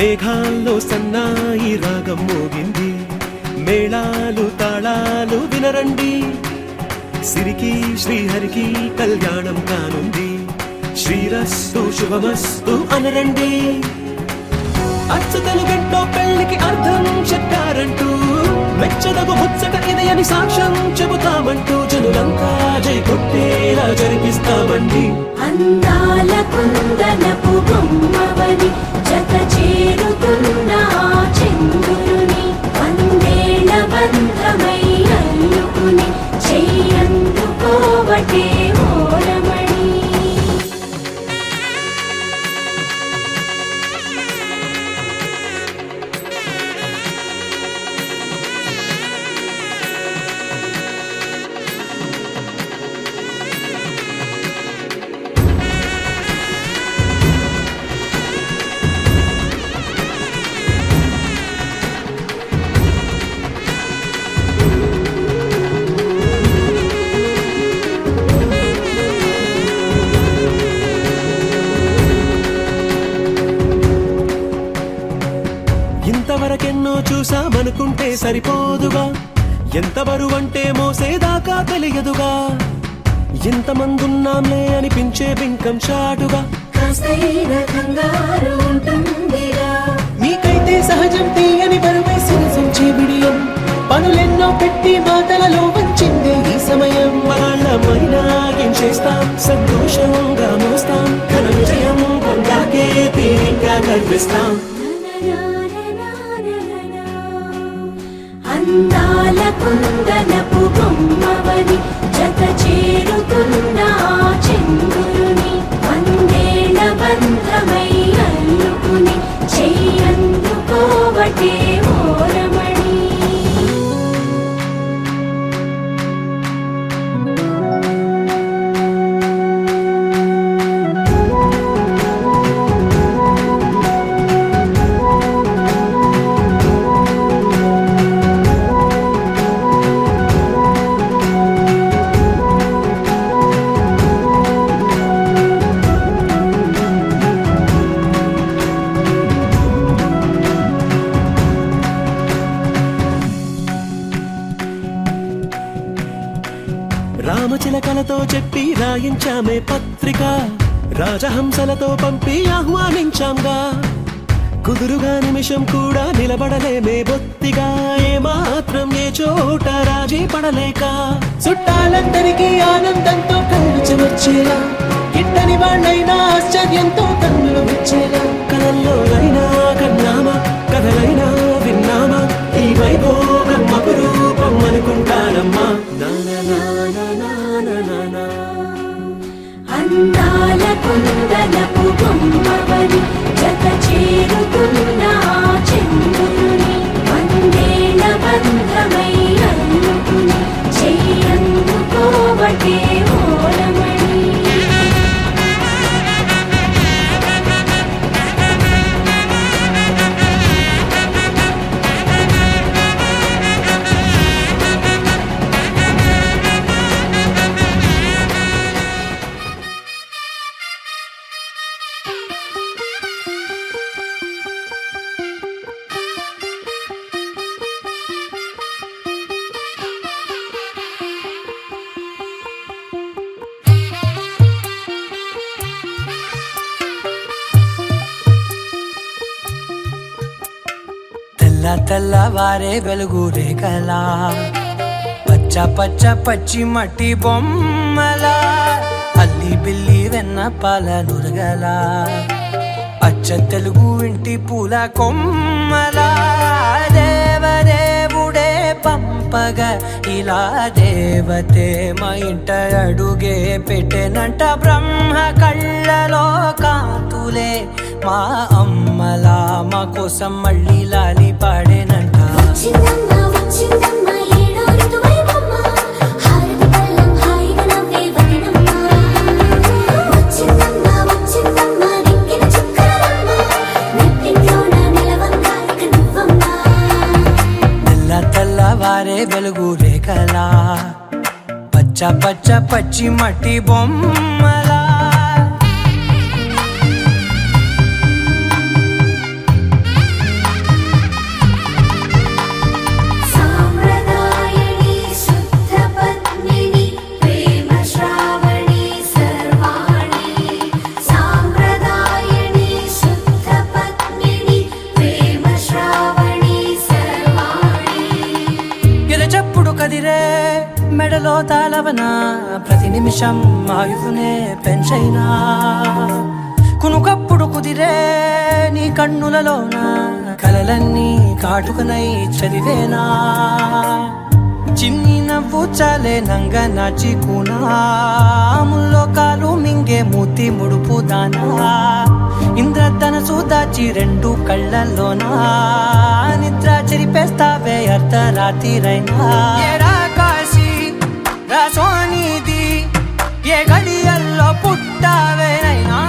మేఘాల్లో సన్నాయి రాగం మోగింది, మేళాలు తాళాలు వినరండి, సిరికి శ్రీహరికి కళ్యాణం కానుంది, శ్రీరస్తు శుభమస్తు అనరండి. అచ్చతలు గంటో పెళ్లికి అర్థం చెప్పారంటూ, మెచ్చదగు ముచ్చట ఇది అని సాక్ష్యం చెబుతామంటూ, జనులంతా జై కొట్టేలా జరిపిస్తామండి. అందాల కుందనపు బొమ్మవని జత చేరుతున్న చంద్రుని, వందేళ్ల బంధమై అల్లుకుని చెయ్యందుకోవటే ఓరమణి. ఇంతవరకెన్నో చూసామనుకుంటే సరిపోదుగా, ఎంత బరువంటే మోసేదాకా తెలియదుగా, ఎంతమందున్నాంలే అనిపించే బింకం చాటుగా, కాస్తైన కంగారు ఉంటుందిగా. మీకైతే సహజం తీయని బరువై సిరసించే బిడియం, పనులెన్నో పెట్టి మాటలలో వంచిందే ఈ సమయం. వాళ్ళమైనా ఏం చేస్తాం, సంతోషంగా మోస్తాం, ఘన విజయం పొందాకే తీరిగ్గా కనిపిస్తాం. అందాల కుందనపు బొమ్మవని జత చేరుతున్న చంద్రుని, వందేళ్ల బంధమై అల్లుకుని చెయ్యందుకోవటే ఓరమణి. రామచిలకలతో చెప్పి రాయించామే పత్రిక, రాజహంసలతో పంపి ఆహ్వానించాంగా, కుదురుగా నిమిషం కూడా నిలబడలేమే బొత్తిగా, ఏమాత్రం ఏ చోట రాజీ పడలేక, చుట్టాలందరికీ ఆనందంతో కళ్ళు చెమర్చేలా, గిట్టని వాళ్ళైనా ఆశ్చర్యంతో కన్నులు విచ్చేలా, కథల్లోనైనా కన్నామా, కథలైనా విన్నామా, ఈ వైభోగం అపురూపం అనుకుంటానమ్మా. అందాల కుందనపు బొమ్మవని జత చేరుతున్న చంద్రుని, వందేళ్ల బంధమై అల్లుకుని చెయ్యందుకోవటే ఓరమణి. తెల్లవారే వెలుగు రేఖలా, పచ్చ పచ్చ పచ్చి మట్టి బొమ్మలా, అల్లి బిల్లి వెన్న పాల నురగలా, అచ్చ తెలుగు ఇంటి పూల కొమ్మలా, దేవదేవుడే పంపగా ఇలా దేవతే మా ఇంట అడుగే పెట్టెనంట, బ్రహ్మ కళ్ళలో కాంతులే మా అమ్మలా, మా కోసం మళ్ళీ లాలి పాడేనంట. తెల్లవారే వెలుగు రేఖలా, పచ్చ పచ్చ పచ్చి మట్టి బొమ్మలా. చెయ్యప్పుడు కదిరే మెడలో తాళవన ప్రతి నిమిషం ఆయుధునే పెంచైనా కునుకప్పుడు కుదిరే నీ కన్నులలోన కలలన్నీ కాటుకనై చదివేనా చిన్ని నవ్వు చాలే నంగ నాచి కూనాముల్లో కాలు మింగే మూతి ముడుపు దానా ఇంద్రధనసు దాచి రెండు కళ్ళల్లోనా నిద్ర చెరిపేస్తావే అర్ధరాత్రిరైనా ఏరా కాశీ రా సోనిది ఏ గడియల్లో పుట్టావేనైనా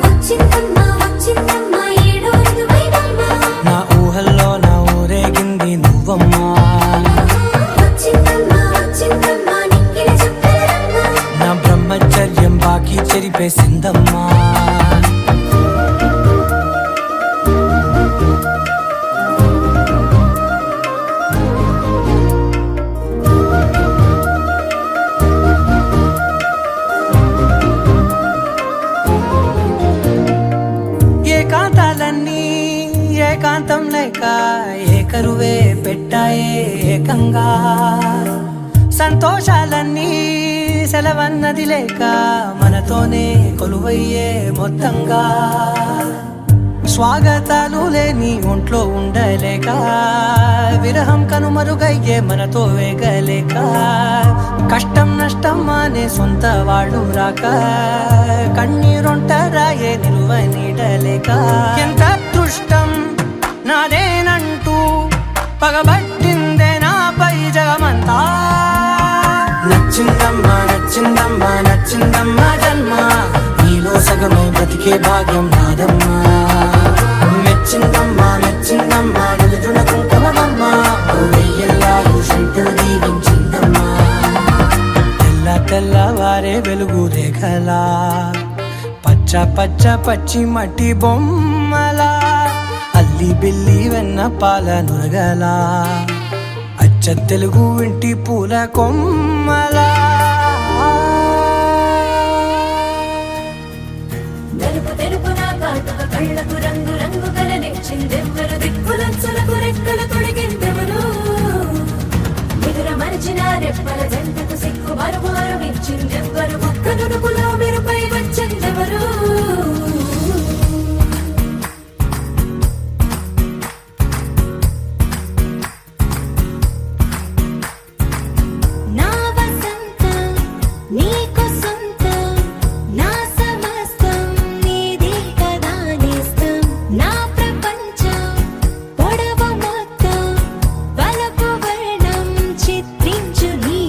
వచ్చిందమ్మా వచ్చిందమ్మా ఏడో ఋతువైనమ్మా నా ఊహల్లో నా ఊరేగింది నువ్వమ్మా వచ్చిందమ్మా వచ్చిందమ్మా నిక్కిన చుక్కలమ్మా నా బ్రహ్మచర్యం బాకీ చెరిపేసిందమ్మా ఏకాంతాలన్నీ ఏకాంతం లేక ఏకరువే పెట్టాయే ఏకంగా సంతోషాలన్నీ సెలవన్నది లేక మనతోనే కొలువయ్యే మొత్తంగా స్వాగతాలు లేని ఒంట్లో ఉండలేక విరహం కనుమరుగయ్యే మనతో వేగలేక కష్టం నష్టం అనే సొంత వాళ్ళు రాక కన్నీరొంటరాయే నిలువ నీడలేక ఎంత అదృష్టం నాదేనంటూ పగబట్టిందే నాపై జగమంతా నచ్చిందమ్మా నచ్చిందమ్మా నచ్చిందమ్మా జన్మ నీలో సగమై బ్రతికే భాగ్యం నాదమ్మా మెచ్చిందమ్మా మెచ్చిందమ్మా నిలుచున కుంకుమమ్మా వెయ్యల్లాలు శంకరు దీవించిందమ్మా తెల్ల తెల్లవారే వెలుగు రేఖలా పచ్చ పచ్చ పచ్చి మట్టి బొమ్మలా అల్లి బిల్లి వెన్న పాల నురగలా అచ్చ తెలుగు ఇంటి పూల కొమ్మలా నలుపు తెలుపు నా కాటుక కళ్ళకు రంగు రంగు కలనిచ్చిందెవ్వరు దిక్కులొచ్చలకు రెక్కలు తొడిగిందెవరు నిదుర మరిచిన రెప్పల జంటకు సిక్కు మరుమారు ఇచ్చిందెవ్వరు ఒక్క నునుపులో మెరుపై వచ్చిందెవరు నా వసంతం నీకు సొంతం నా సమస్తం నీది కదా నేస్తం నా ప్రపంచం పొడవు మొత్తం వలపు వర్ణం చిత్రించు నీ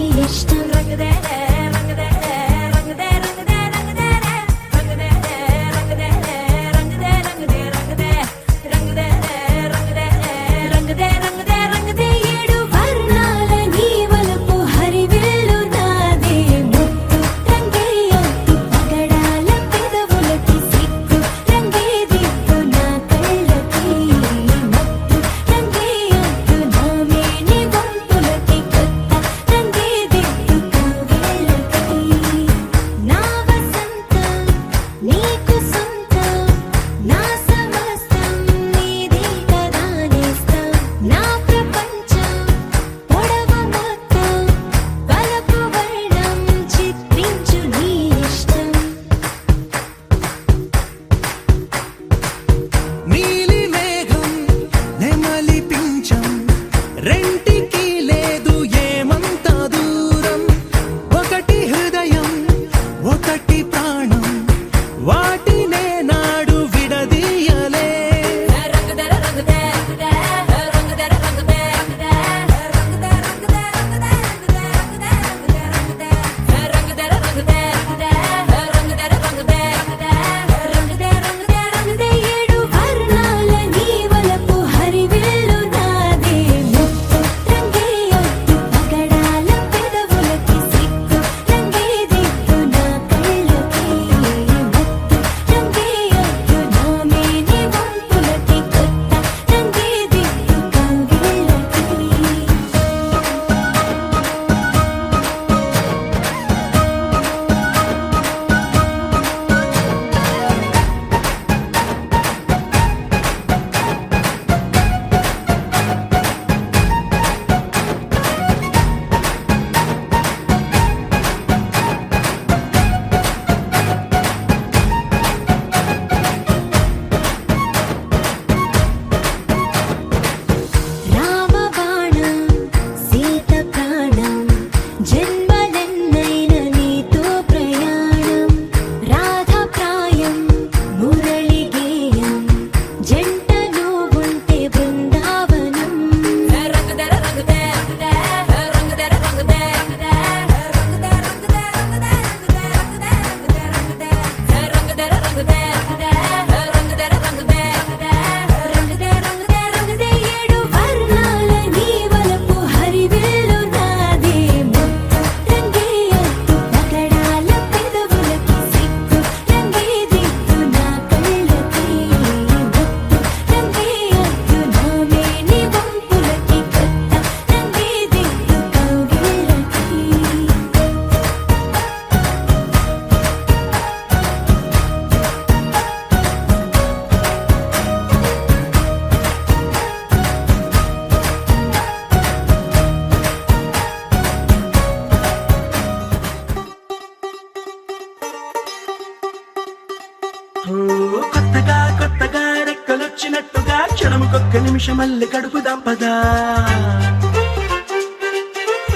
ఒక్క నిమిషమల్లె గడుపుదాం పదా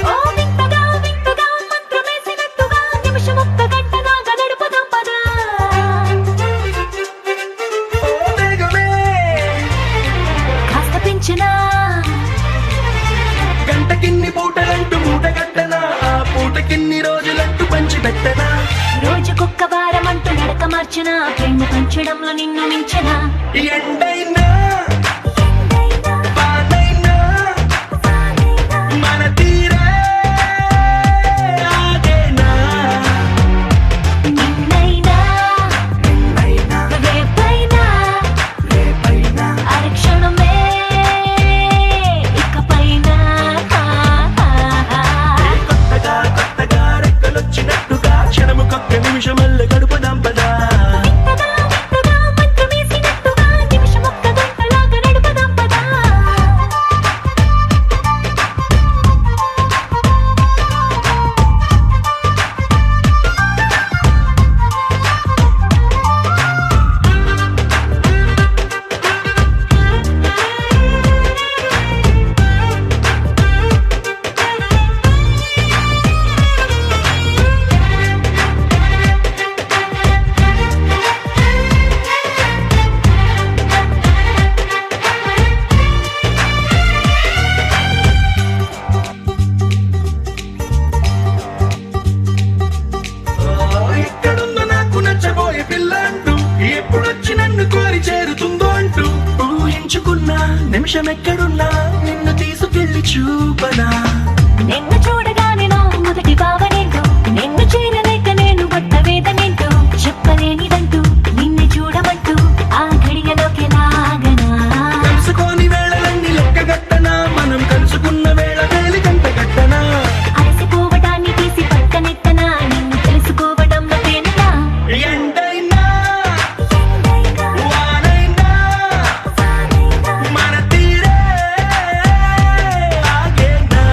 ఓ వింతగా వింతగా మంత్రమేసినట్టుగా నిమిషం ఒక్క గంట దాకా నడుపుదాం పదా ఓ వేగమే కాస్త పెంచినా గంటకిన్ని పూటలంటూ మూట కట్టనా ఆ పూటకిన్ని రోజులంటూ పంచి పెట్టనా రోజుకొక్క వారం అంటూ నడక మార్చిన ప్రేమ పంచడంలో నిన్ను మించిన ఎండైనా వానైనా మన తీరే ఆగేనా నిన్నైనా రేపైనా అరక్షణమే ఇకపైన కొత్తగా రెక్కలొచ్చినట్టుగా క్షణముకొక్క నిమిషమల్లె గడుపుదాం పదా వింతగా మంత్రమేసినట్టుగా నిమిషం ఒక్క గంటలాగా నడుపుదాం పదా ఎక్కడుందో నాకు నచ్చబోయే పిల్ల అంటూ ఎప్పుడొచ్చి నన్ను కోరి చేరుతుందో అంటూ ఊహించుకున్నా నిమిషం ఎక్కడున్నా నిన్ను తీసుకెళ్లి చూపనా నిన్ను చూడగానే నా మొదటి భావనేంటో నిన్ను చేరలేక నేను పడ్డ వేదనేంటో చెప్పలేనిదంటూ నిన్ను చూడమంటూ ఆ ఘడియలోకి లాగనా కలుసుకోని వేళలన్నీ లెక్కగట్టనా మనం కలుసుకున్న వేళ వేలి గంట గట్టనా అలసిపోవటాన్ని తీసి పక్కనెత్తనా నిన్ను తెలుసుకోవడంలో తేనెనా ఎండైనా వానైనా మన తీరే ఆగేనా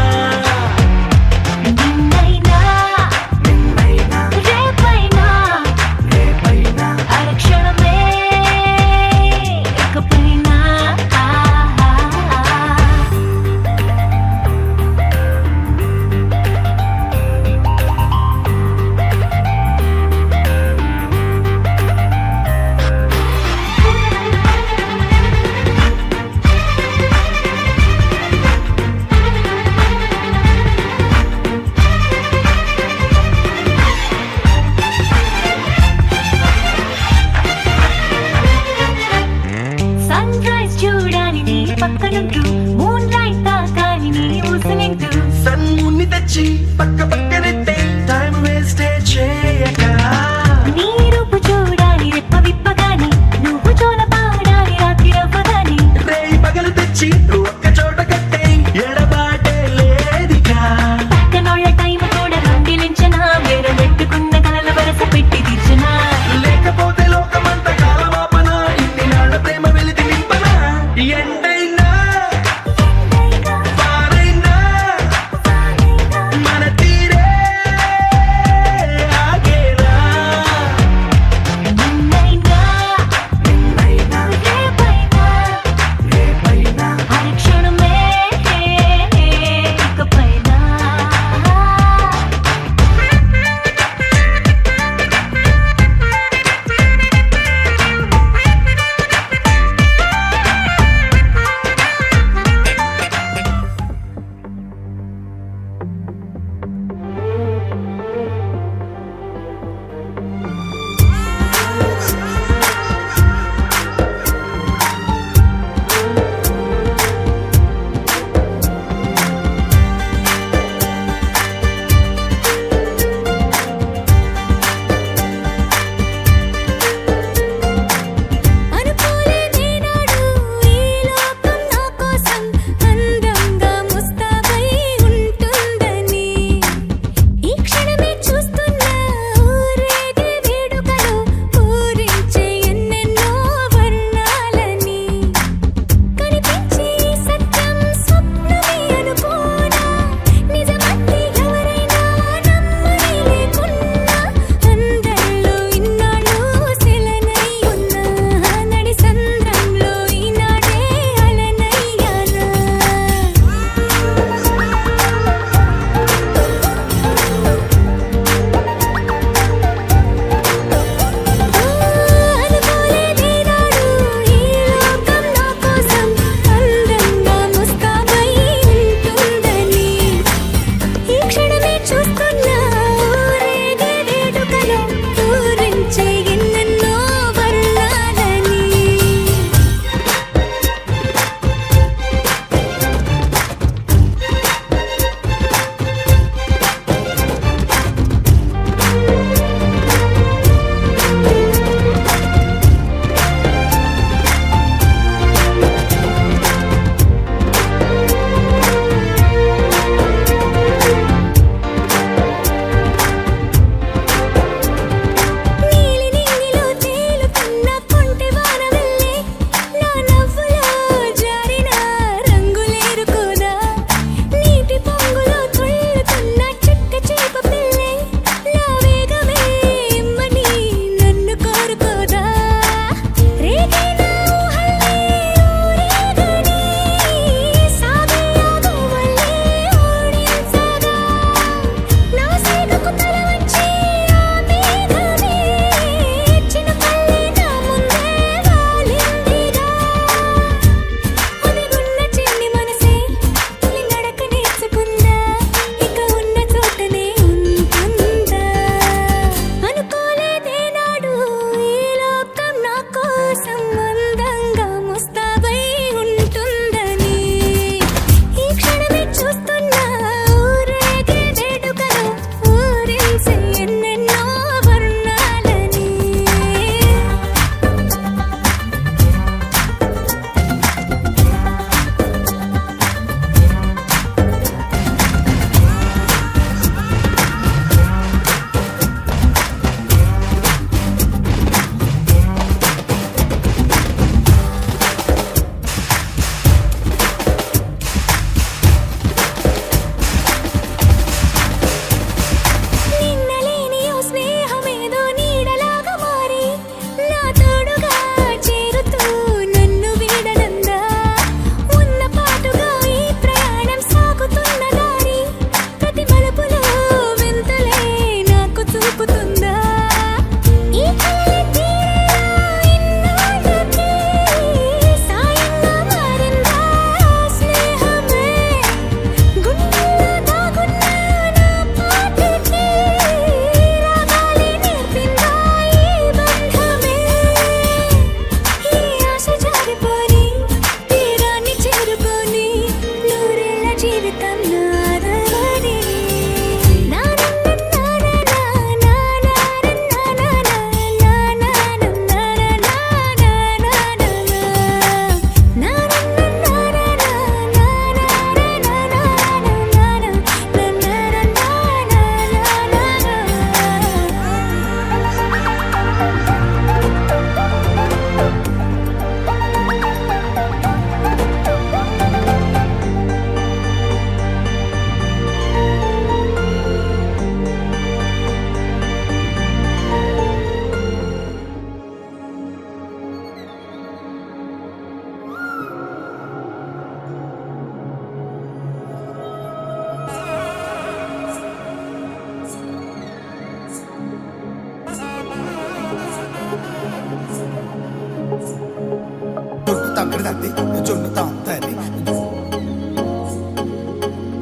తక్కడదండి జొన్నుతాం తల్లి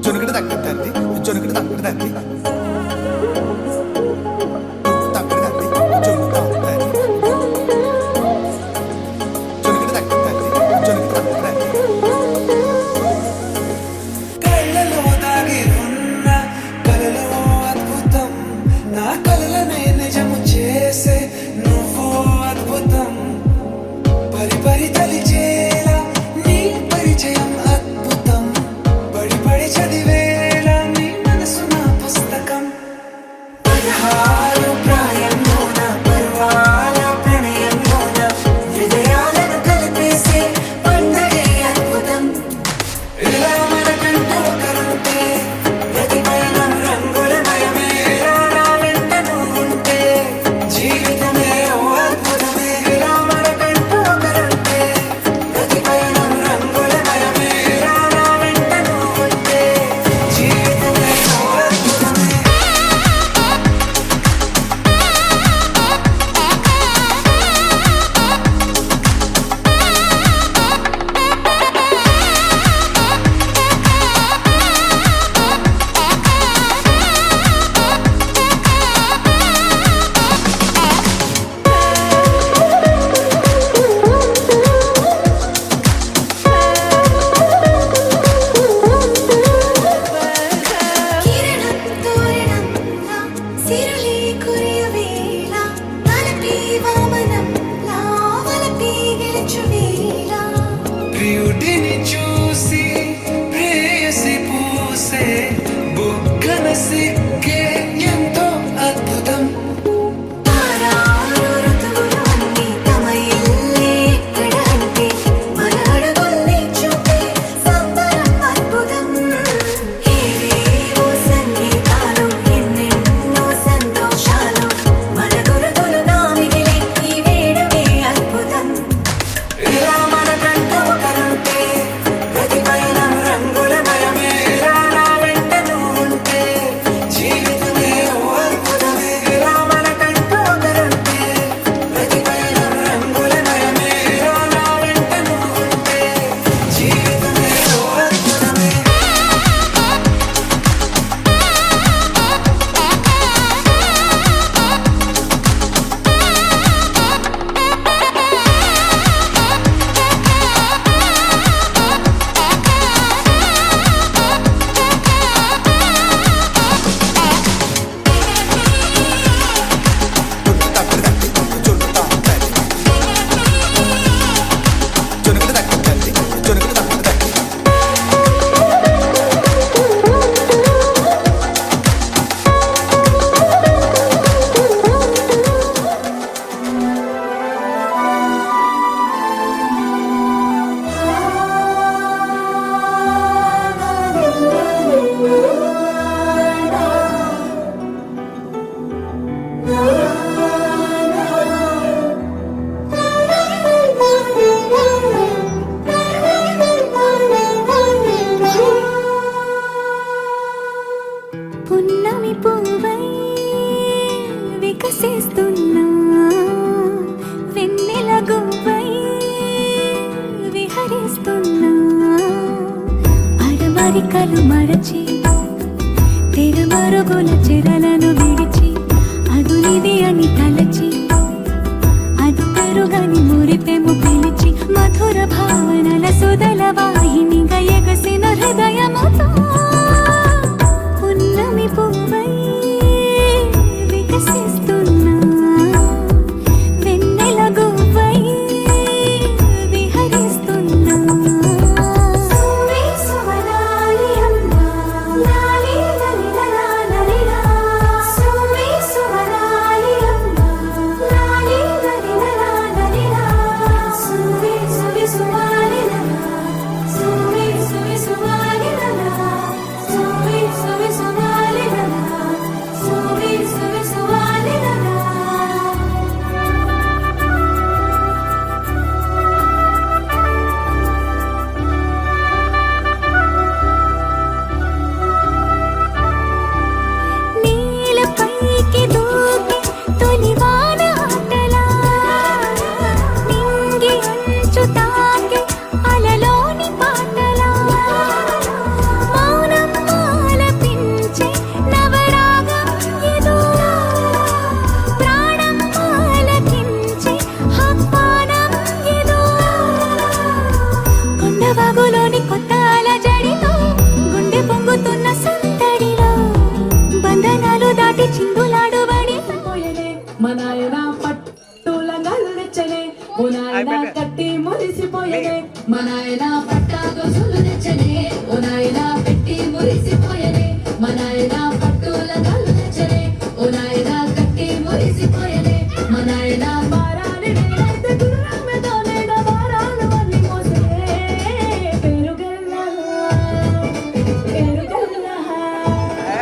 జొనుకటి తక్కడండి జొనుకటి తక్కడదండి తక్కడదండి జొన్నుతాం తల్లి జొనుకటి తక్కడండి జొనుకటి తక్కడండి కళ్ళలో దాగి ఉన్న కలలో అద్భుతం నా కలలనే నిజము చేసే నువ్వు అద్భుతం పరి పరి తలిచేలా నీ పరిచయం అద్భుతం పడి పడి చదివేలా నీ మనసు నా పుస్తకం 16 ప్రాయంలోన పర్వాల ప్రణయంలోన హృదయాలను కలిపేసే పండగే అద్భుతం ఇలా మనకంటూ ఒకరుంటే ప్రతిపైన రంగుల మయమే నా వెంట నువ్వుంటే జీవితమే ఓ అద్భుతమే ఇలా మనకంటూ ఒకరుంటే ప్రతిపైన రంగుల మయమే నా వెంట నువ్వుంటే జీవితమే ఓ అద్భుతమే కిరణం తోరణంలా సిరులే కురియవేళ తలపి వామనంలా వలపి గెలుచువేళ ప్రియుడిని చూసి ప్రేయసి పూసే బుగ్గన సిగ్గే ఎంతో అద్భుతం తారాలు ఋతువులు అన్నీ తమ ఇల్లే ఎక్కడ అంటే మన అడుగుల్ని చూపే సంబరం అద్భుతం ఏవేవో సంగీతాలు ఎన్నెన్నో సంతోషాలు మన గురుతులుగా మిగిలే ఈ వేడుకే అద్భుతం ఇలా మనకంటూ ఒకరుంటే ప్రతిపైన రంగుల మయమే నా వెంట నువ్వుంటే జీవితమే ఓ అద్భుతమే ఇలా మనకంటూ ఒకరుంటే ప్రతిపైన రంగుల మయమే నా వెంట నువ్వుంటే జీవితమే ఓ అద్భుతమే తక్కడదండి జొన్నుతాం తల్లి జొనుకటి తక్కడండి జొనుకటి తక్కడదండి పున్నమి పువ్వై వికసిస్తున్నా వెన్నెల గువ్వై విహరిస్తున్నా అరమరికలు మరచి తెరమరుగుల చెరలను విడిచి అదునిది అని తలచి అది పెరుగని మురిపెము పిలిచి మధుర భావనల సుదల వాహినిగా ఎగసిన హృదయముతో పున్నమి పువ్వై వికసిస్తున్నా వెన్నెల గువ్వై విహరిస్తున్నా సుమే సువనాలి అమ్మా లాలి లలిలా లలిలా సుమే సువనాలి అమ్మా లాలి లలిలా లలిలా సుమే సువి సువాలి లలా సుమే సువి సువాలి లలా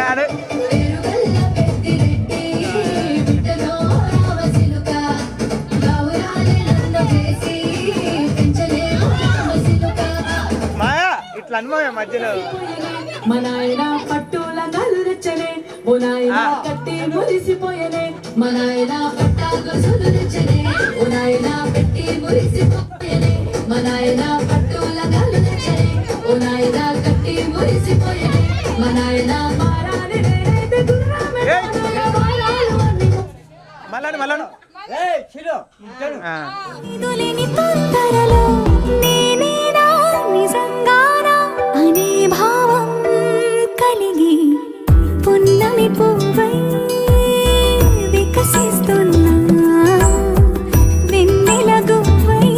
అరే మాయా ఇట్లా అనుభవం మధ్యలో మనాయన పట్టుల గలురెచ్చనే ఓనాయన కట్టి మురిసిపోయనే మనాయన పట్ట గొలుసులు రెచ్చనే ఓనాయన పెట్టి మురిసిపోయనే మనాయన పట్టుల గలురెచ్చనే ఓనాయన కట్టి మురిసిపోయనే మనాయన మారాలి నేనైతే గుర్రమే మారాలు అన్ని మళ్ళను ఇదులేని తొందరలో నేనేనా నిజంగానా అనే భావం కలిగి పున్నమి పువ్వై వికసిస్తున్నా వెన్నెల గువ్వై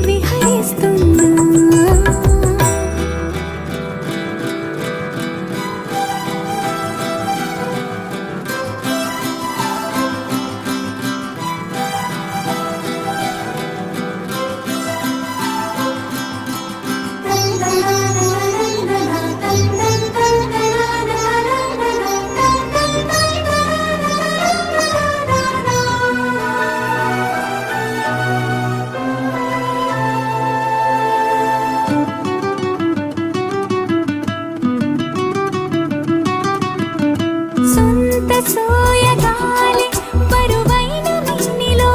విహరిస్తున్నా సొంత సోయగాలి బరువైన వెన్నెలో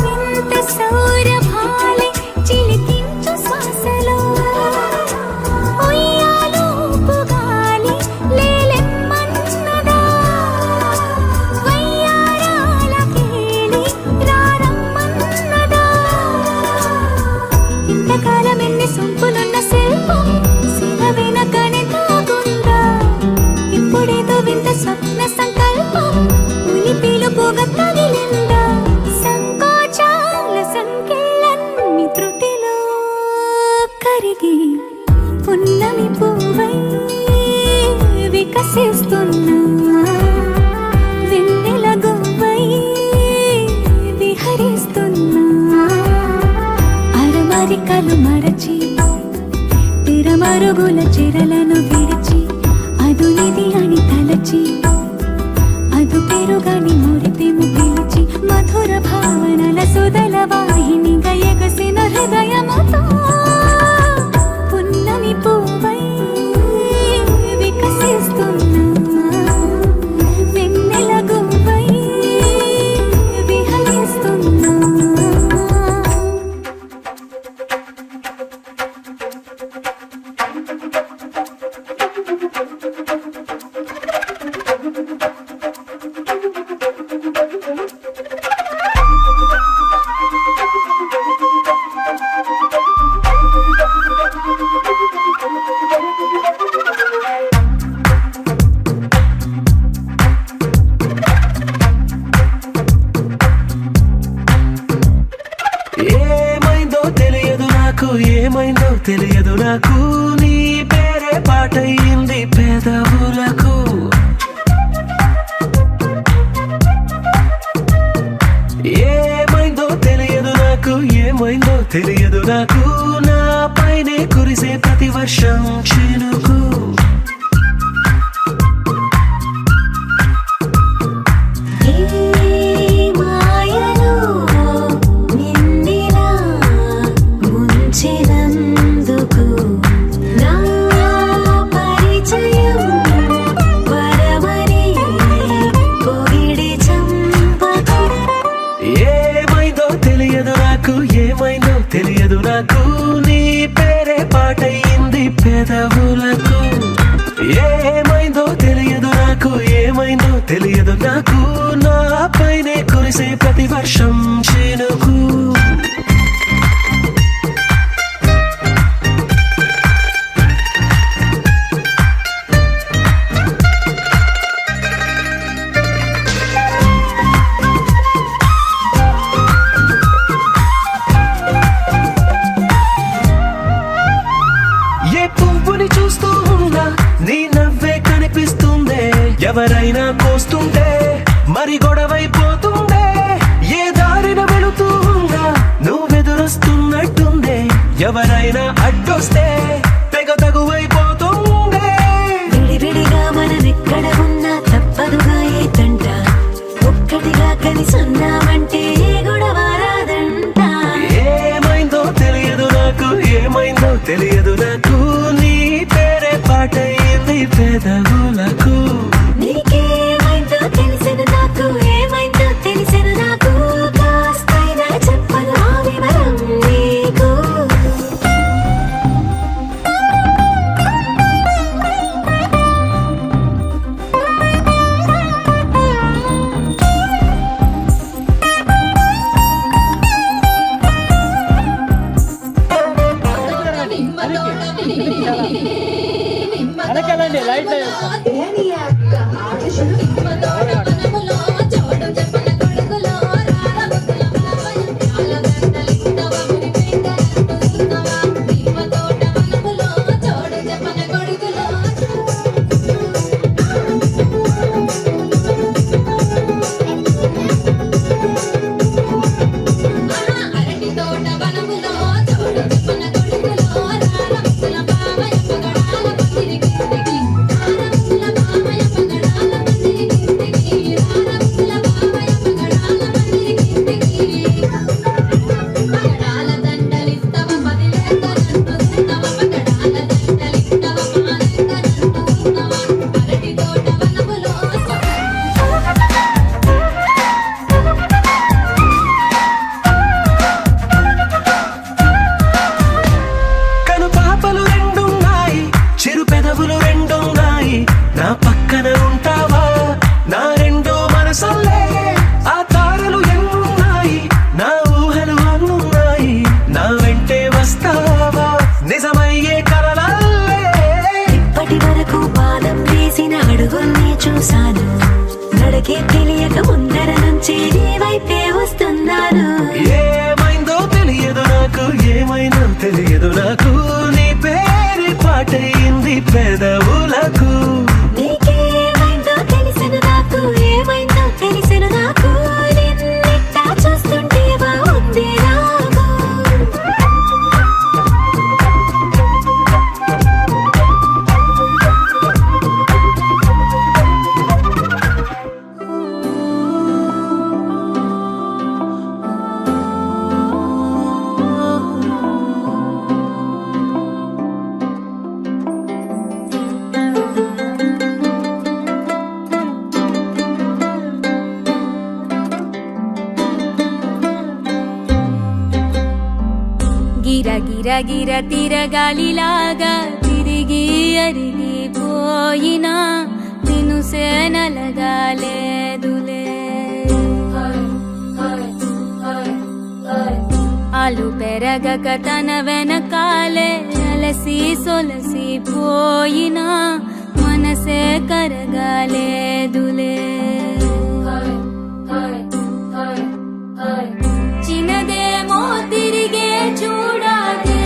వింత సౌరభాలి చిలికించు శ్వాసలో ఉయ్యాలూపు గాలి లేలెమ్మన్నదా వయ్యారాల కేళి రారమ్మన్నదా ఇంతకాలం ఎన్ని సొంపులున్న శిల్పం శిల వెనకనే తాగుందా ఇప్పుడేదో వింత స్వప్న సంకల్పం ఉలిపిలు పోగ తగిలిందా సంకోచాల సంఖ్యలన్నీ త్రుటిలో కరిగి పున్నమి పువ్వై వికసిస్తున్నా వెన్నెల గువ్వై విహరిస్తున్నా అరమరికలు మరచి తిరమరుగుల చెరలను విడిచి అదునిది అని తలచి అదు పెరుగని మురిపెము పిలిచి మధుర భావనల సుదల వాహినిగా ఎగసిన హృదయముతో పున్నమి పువ్వై వికసిస్తున్నా వెన్నెల గువ్వై విహరిస్తున్నా ఏమైందో తెలియదు నాకు ఏమైందో తెలియదు నాకు నీ పేరే పాటయింది పెదవులకు ఏమైందో తెలియదు నాకు ఏమైందో తెలియదు నాకు నా పైనే కురిసే ప్రతి వర్షం చినుకు మాయలో నిన్నిలా ముంచినందుకు నా పరిచయం వరమని పొగిడి చంపకు ఏమైందో తెలియదు నాకు ఏమైందో తెలియదు నాకు నీ పేరే పాటయింది పెదవులకు ఏమైందో తెలియదు నాకు ఏమైందో తెలియదు నాకు నా పైనే కురిసే ప్రతి వర్షం చినుకు ఏ పువ్వుని చూస్తూ ఉన్నా నీ నవ్వే కనిపిస్తుందే ఎవరైనా కోస్తుంటే మరి గొడవైపోతుందే ఏ దారిన వెళుతూ ఉన్నా నువ్వెదురొస్తున్నట్టుందే ఎవరైనా అడ్డొస్తే తెగ తగువైపోతుందే పెదవులకు నీకేమైందో తెలిసిన నాకు ఏమైందో తెలిసిన నాకు కాస్తైనా చెప్పను ఆ వివరం నీకు వెనకాలండి లైట్ కను పాపలు రెండున్నాయి చిరు పెదవులు రెండున్నాయి నా పక్కన ఉంటావా నా రెండో మనసల్లే ఆ తారలు ఎన్నున్నాయి నా ఊహలు అన్నున్నాయి నా వెంటే వస్తావా నిజమయ్యే కలలల్లే ఇప్పటి వరకు పాదం వేసిన అడుగుల్ని చూశాను నడకే తెలియక ముందర నుంచి నీ వైపే వస్తున్నాను ఏమైందో తెలియదు నాకు ఏమైందో తెలియదు నాకు నీ పేరు పాటయింది పెదవులకు నీకేమైందో తెలిసిన నాకు ఏమైందో తెలిసిన నాకు నిన్నిట్టా చూస్తుంటే బాగుంది నాకు గిర గిర గిర తిరగాలిలాగా తిరిగి అరిగిపోయినా నిన్ను సేనలగాలేదులే అలు పెరగక తన వెనకాలే అలసి సొలసి పోయినా మనసే కరగాలేదులే చిన్నదేమో తిరిగే చూడాలే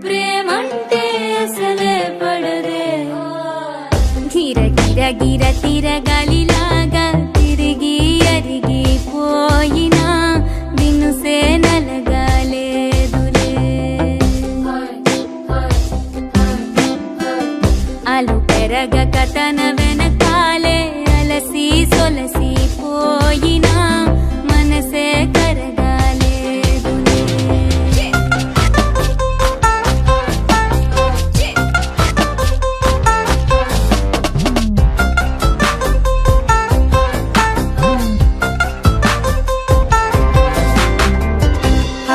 ప్రేమంటే అసలే పడదే గిర గిర గిర తిరగాలిలాగా తిరిగి అరిగిపోయినా నిన్ను సేనలగాలేదులే అలు పెరగక తన వెనకాలే అలసి సొలసి పోయినా మనసే కరగాలేదులే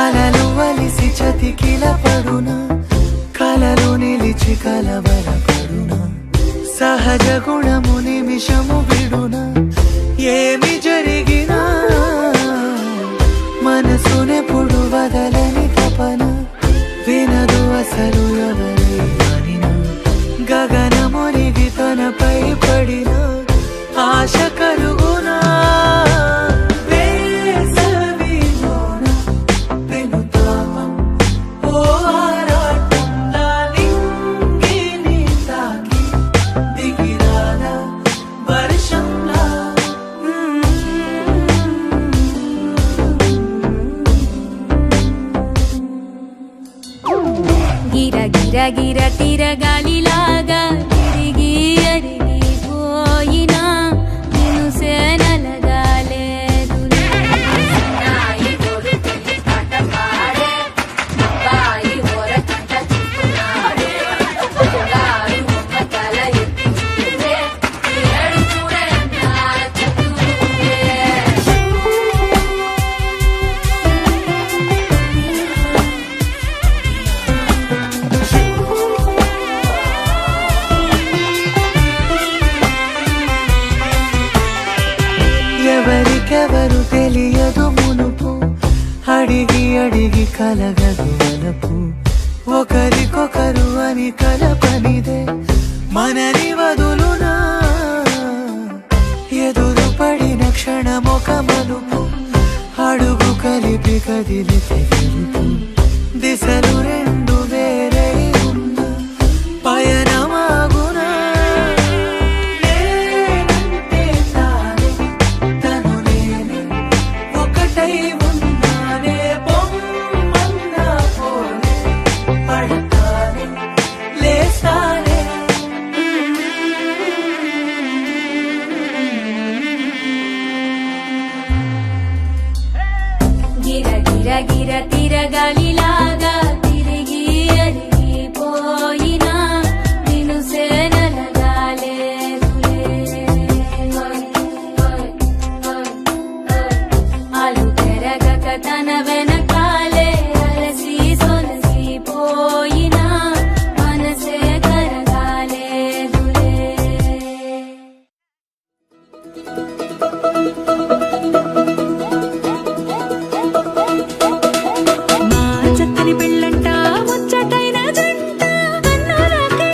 అలలు వలిసి చతికిల పడునా కలలు నిలిచి కలవరపడునా సహజ గుణము నిమిషము విడునా ఏమి జరిగినా మనసునెప్పుడు వదలని తపన వినదు అసలు ఎవరి అనినా గగనమునిగి తనపై పడిన ఆశ కలుగునా వేసవిలోన పెనుతాపం ఓ ఆరాటంలా లింగిని తాకి దిగిరానా వర్షంలా గిర గిర గిర తిరగాలిలాగా తిరిగి అరిగిపోయినా నిన్ను సేనలగాలేదులే కలగదు మనకు ఒకరికొకరు అని కలపనిదే మనని వదులునా ఎదురు పడిన క్షణమొక మలుపు అడుగు కలిపి కదిలితే గెలుపు దిశలు రెండు వేరే ఉన్న పయనమాగునా నేనంటే తానే తను నేనే ఒకటై ఉన్నానే పొమ్మన్నా పోనే పడతానే లేస్తానే గిర గిర గిర తిరగాలిలాగా తిరిగి అరిగిపోయినా నిన్ను సేనలగాలేదులే అలు పెరగక తన వెనకాలే అలసి సొలసిపోయినా మనసే కరగాలేదులే మా చక్కని పెళ్ళంట ముచ్చటైన జంట కన్నులకే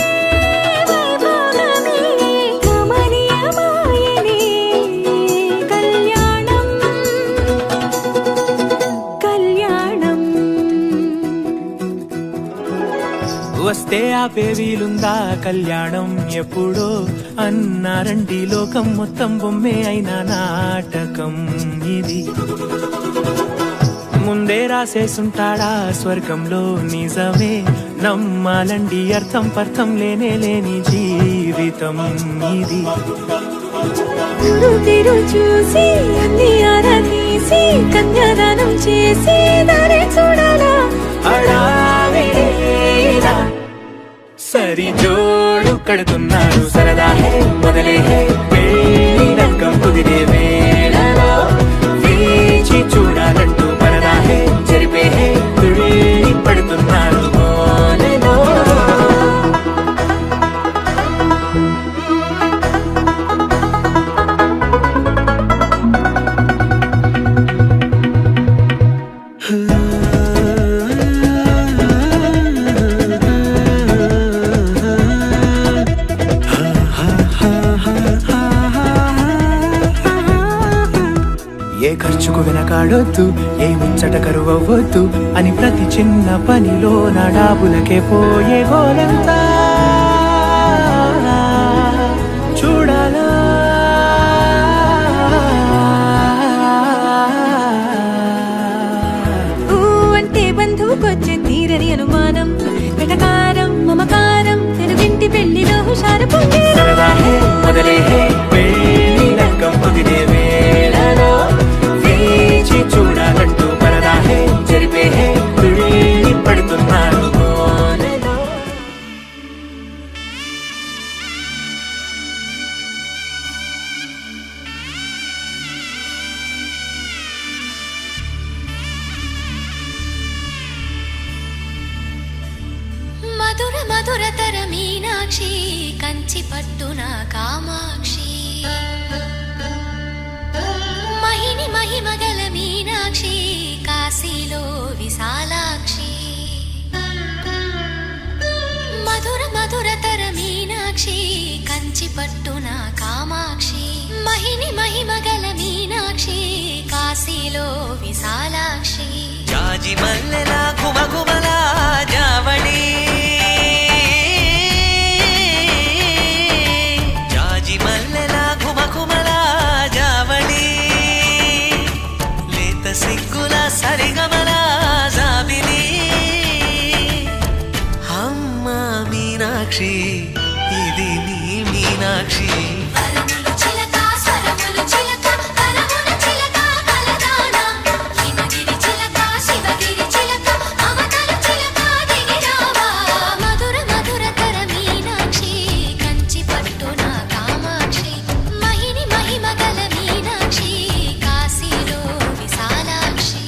వైభోగమే కమనీయమాయనే కళ్యాణం కళ్యాణం వస్తే ఆపే వీలుందా కళ్యాణం ఎప్పుడో అన్నారండి లోకం మొత్తం బొమ్మే అయిన నాటకం ఇది ముందే రాసేసుంటాడా స్వర్గంలో నిజమే నమ్మాలండి అర్థం పర్థం లేనే లేని జీవితం ఇది తిరు తిరు చూసి అన్ని ఆరాధీసి కన్యాదానం చేసి దారి చూడాలా హడావిడిలా సరి జోడు కడుతున్నారు సరదా హే మొదలే హే పెళ్లి రంగం కుదిరే వేళలో వీచి చూడాలంటూ పరదా హే జరిపే హే తుళ్ళి పడుతున్నారు మోనలో ఏ ఖర్చుకు వెనకాడొద్దు ఏ ముచ్చట కరువవ్వొద్దు అని ప్రతి చిన్న పనిలో నా డాబులకే పోయే గోలంతా చూడాలా ఊ అంటే బంధువుకొచ్చే తీరని అనుమానం వెటకారం మమకారం తెలుగింటి పెళ్లిలో హుషారు పొందే సరదా హే మొదలే హే పెళ్లి రంగం కుదిరే వేళలో వీచి చూడాలంటూ పరదా హే జరిపే హే తుళ్ళి పడుతున్నారు మోనలో మధుర మధురతర మీనాక్షి కంచి పట్టున కామాక్షి మహిని మహిమగల మీనాక్షి కాశీలో విశాలాక్షి మధుర మధురతర మీనాక్షి కంచి పట్టున కామాక్షి మహిని మహిమగల మీనాక్షి కాశీలో విశాలాక్షి జాజి మల్లెలా గుమగుమలా జావళి జాజి మల్లెలా గుమగుమలా జావళి లేత సిగ్గుల సరిగమల జాబిలి అమ్మ మీనాక్షి ఇది నీ మీనాక్షి వరములు చిలక స్వరములు చిలక కలమున చిలక కలదాన హిమగిరి చిలక శివగిరి చిలక అవతల చిలక దిగిరావా మధుర మధురతర మీనాక్షి కంచి పట్టున కామాక్షి మహిని మహిమగల మీనాక్షి కాశీలో విశాలాక్షి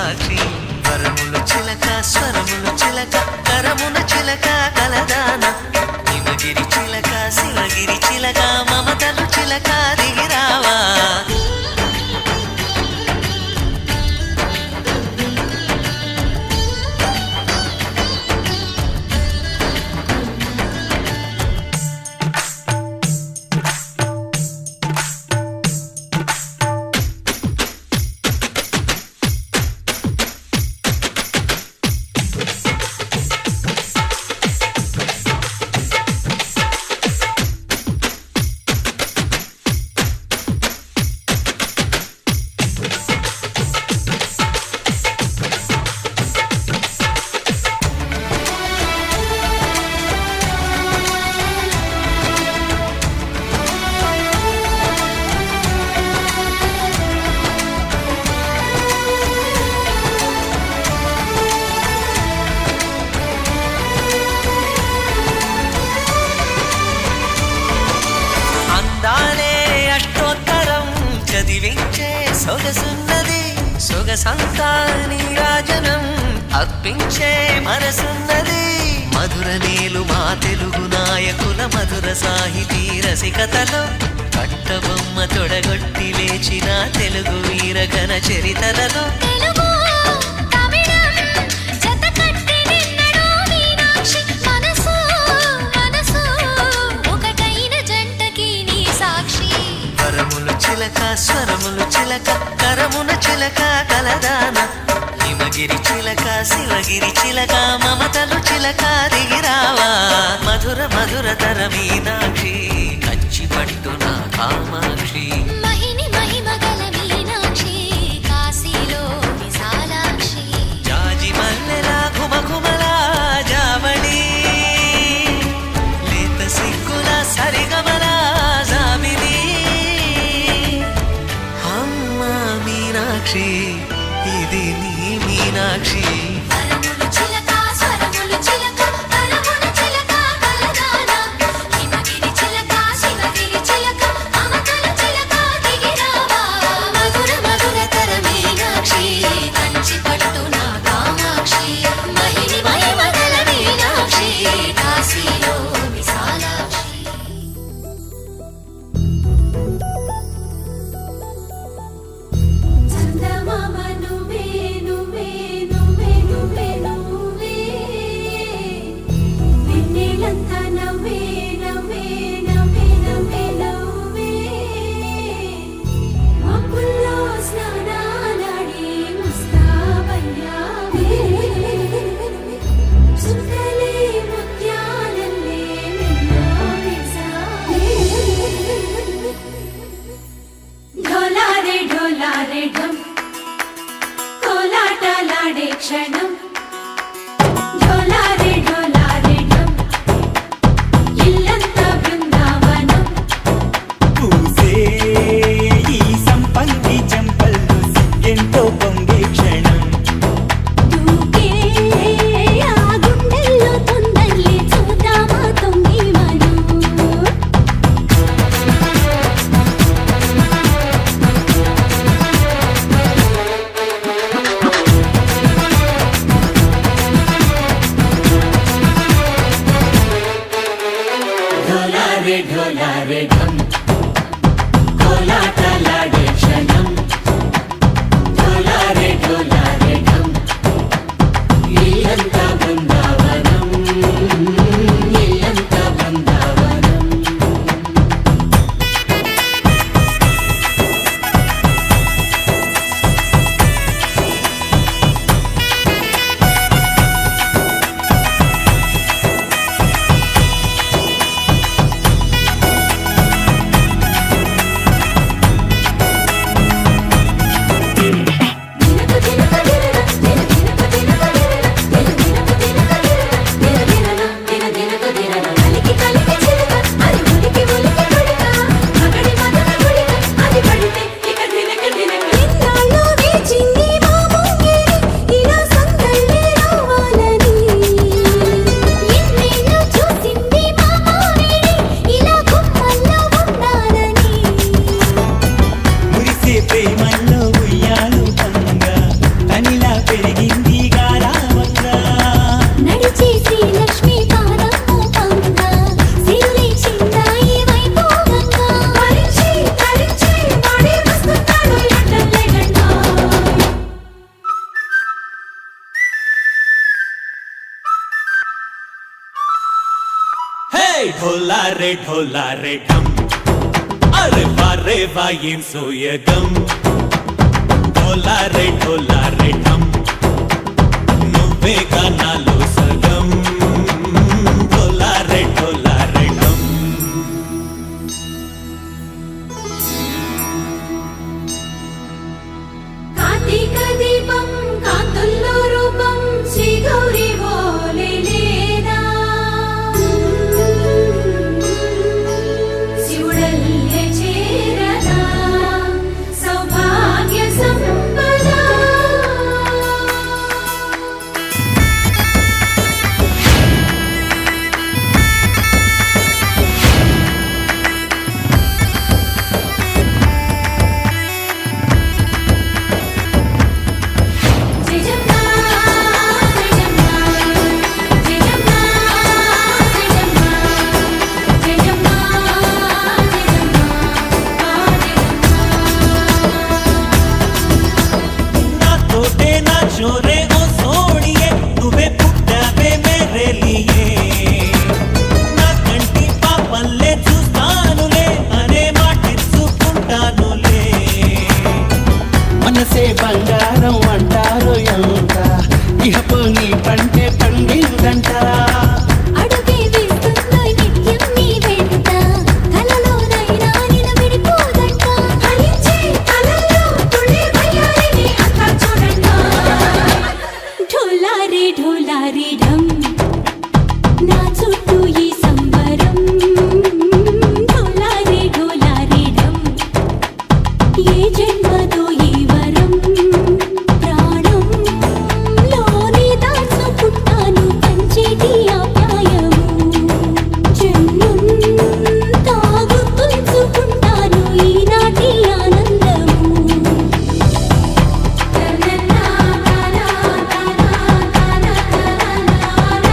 సాక్షి వరముల చిలక స్వరముల చిలక కరమున చిలక కలదాన హిమగిరి చిలక శివగిరి చిలక మమతలు చిలక దిగిరావా సొగసున్నది సొగసంతా నీరాజనం అర్పించే మనసున్నది మధుర నీలు మా తెలుగు నాయకుల మధుర సాహితీ రసికతలో కట్టబొమ్మ తొడగొట్టి లేచిన తెలుగు వీరగణ చరితలలో చిలక స్వరములు చిలక కరమున చిలక కలదాన హిమగిరి చిలక శివగిరి చిలక మమతలు చిలక దిగిరావా మధుర మధుర తర మీనాక్షి కంచి పట్టున కామాక్షి మహిని మహిమగల మీనాక్షి కాశీలో విశాలాక్షి జాజి మల్లెలా ఘుమఘుమలా జావళి లేత సిగ్గుల సరిగమలా జాబిలి మీనాక్షి ఇది నీ మీనాక్షి వరములు చిలక స్వరములు చిలక కరమున చిలక కలదాన హిమగిరి చిలక శివగిరి చిలక మమతల చిలక దిగిరావా మధుర మధుర తర మీనాక్షి కంచి పట్టున కామాక్షి మహిని మహిమగల మీనాక్షి కాశీలో విశాలాక్షి చందమామ నువ్వే నువ్వే నువ్వే నువ్వే నువ్వే వెన్నెలంతా నవ్వే నవ్వే నవ్వే నవ్వే నవ్వే మబ్బుల్లో స్నానాలాడి ముస్తాబయ్యావే సుందలే ముత్యాలల్లే నిన్ను వేసావే ఢోలారే ఢోలారే ఢం కోలాటలాడే క్షణం ఢోలారే ఢోలారే ఢం ఇల్లంతా బృందావనం పూసే ఈ సంపంగి చెంపల్లో ఎంతో పొంగే క్షణం దూకే ఆ గుండెల్లో తొందరలే చూద్దామా తొంగి మనం ఢోలారే ఢోలారే ఢం కోలాటలాడే క్షణం ఢోలారే ఢోలారే ఢం ఇల్లంతా బృందావనం ఇల్లంతా బృందావనం ढोला रे ढम अरे बारे वाइन सोयगम ढोला रे ढम నువ్వే గానాలో సగం ढोला रे ढम కార్తీక దీపం కాంతుల్లో రూపం శ్రీ గౌరీ ఓలేలేదా శివుడల్లే చేరదా సౌభాగ్య సంపద తోటే నా చోరే ఓ సోడియే నువ్వే పుట్టావే మేరే లియే నా కంటి పాపల్లే చూస్తానులే అనే మాటిచ్చుకుంటానులే మనసే బంగారం అంటారు ఎంత ఇహపు నీ పంటే పండిందంట అడుగే వేస్తుందో నిత్యం నీ వెంట కలలోనైనా నిన్ను విడిపోదంట హరించే కలల్లో తుళ్ళే వయ్యారిని అంతా చూడండి ఢోలా రే ఢమ్ నా చుట్టూ ఈ సంబరం ఢోలా రే ఢమ్ ఏ జన్మదో ఈ వరం ప్రాణం లోని దాచుకుంటాను పంచేటి ఆప్యాయము జన్మం తాగు తుంచుకుంటాను ఈనాటి ఆనందము తననా తనా తనా తనా తనా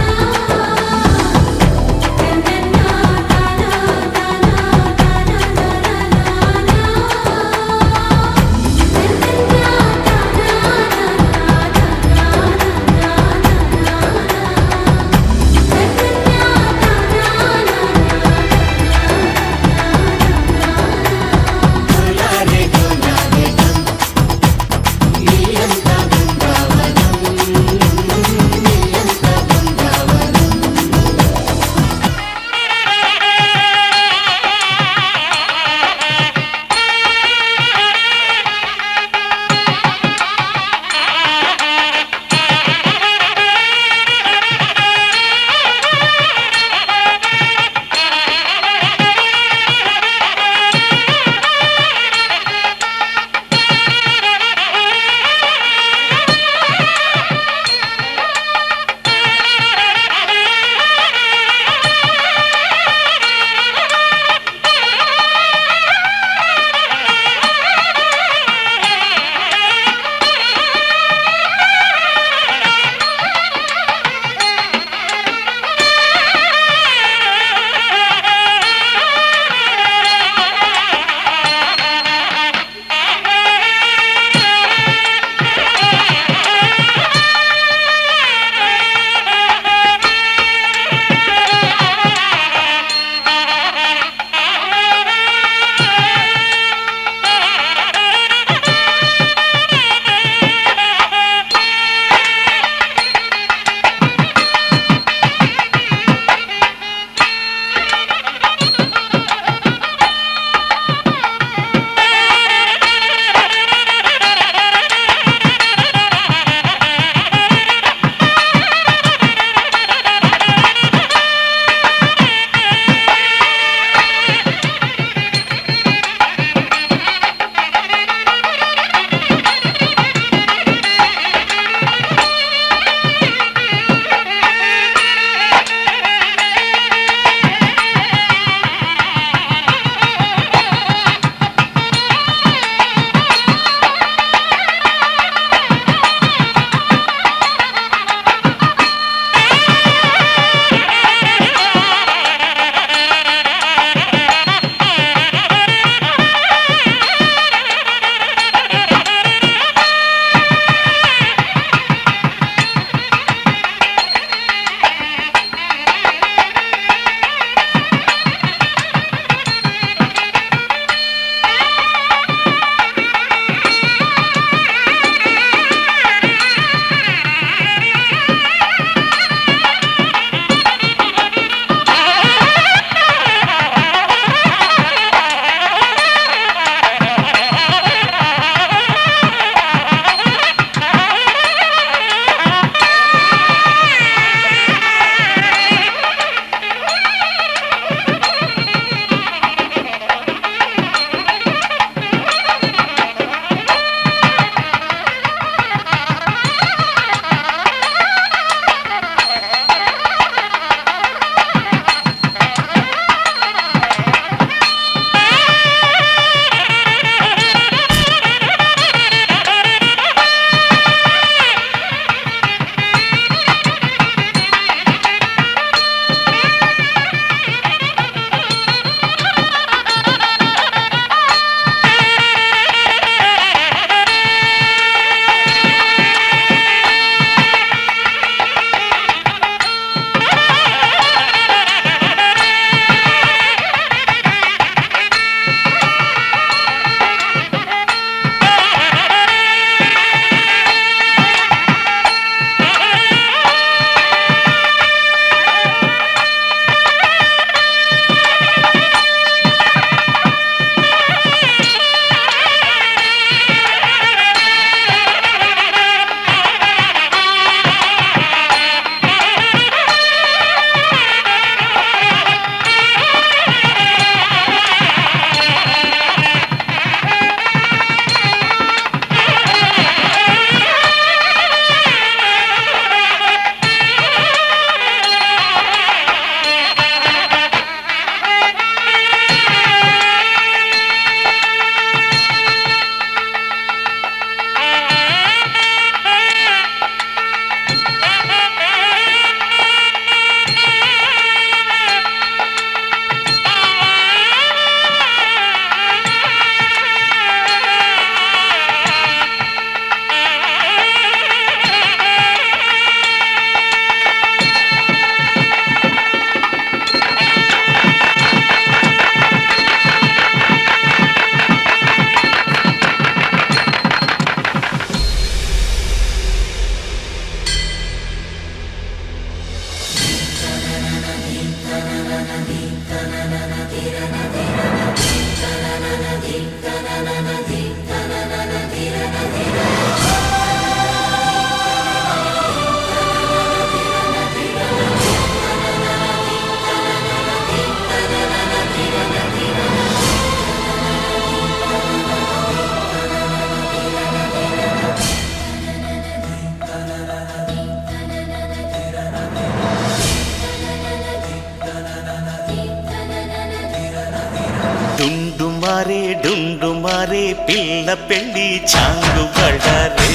డుండు మారే పిల్ల పెళ్ళి చాంగు బళ్ళారే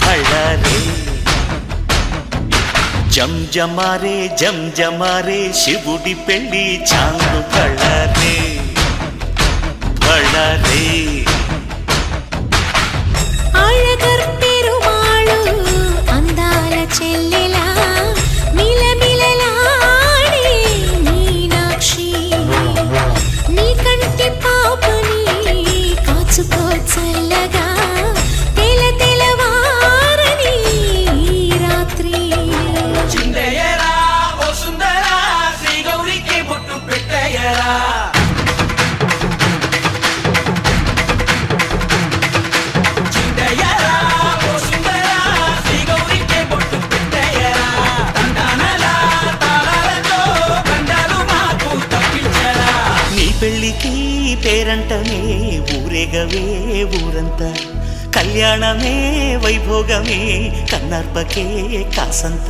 బళ్ళారే జంజమారే శివుడి పెళ్ళి చాంగు బళ్ళారే బళ్ళారే అழகర్ పెరుమాళు అందాల చెల్లెలా మిలమిలలాడే మీనాక్షి నీ కంటి పాపని కాచుకో చల్లగా తెలవారని రాత్రి చిందయ్యరా ఓ సుందరా శ్రీ గౌరికి బొట్టు పెట్టయ్యరా చిందయ్యరా ఓ సుందరా శ్రీ గౌరికి బొట్టు పెట్టయ్యరా తండానలా తాళాలతో గండాలు మాకు తప్పించరా నీ పెళ్ళికి పేరంటమే ఊరేగవే ఊరంతా కళ్యాణమే వైభోగమే కన్నార్పకే కాసంత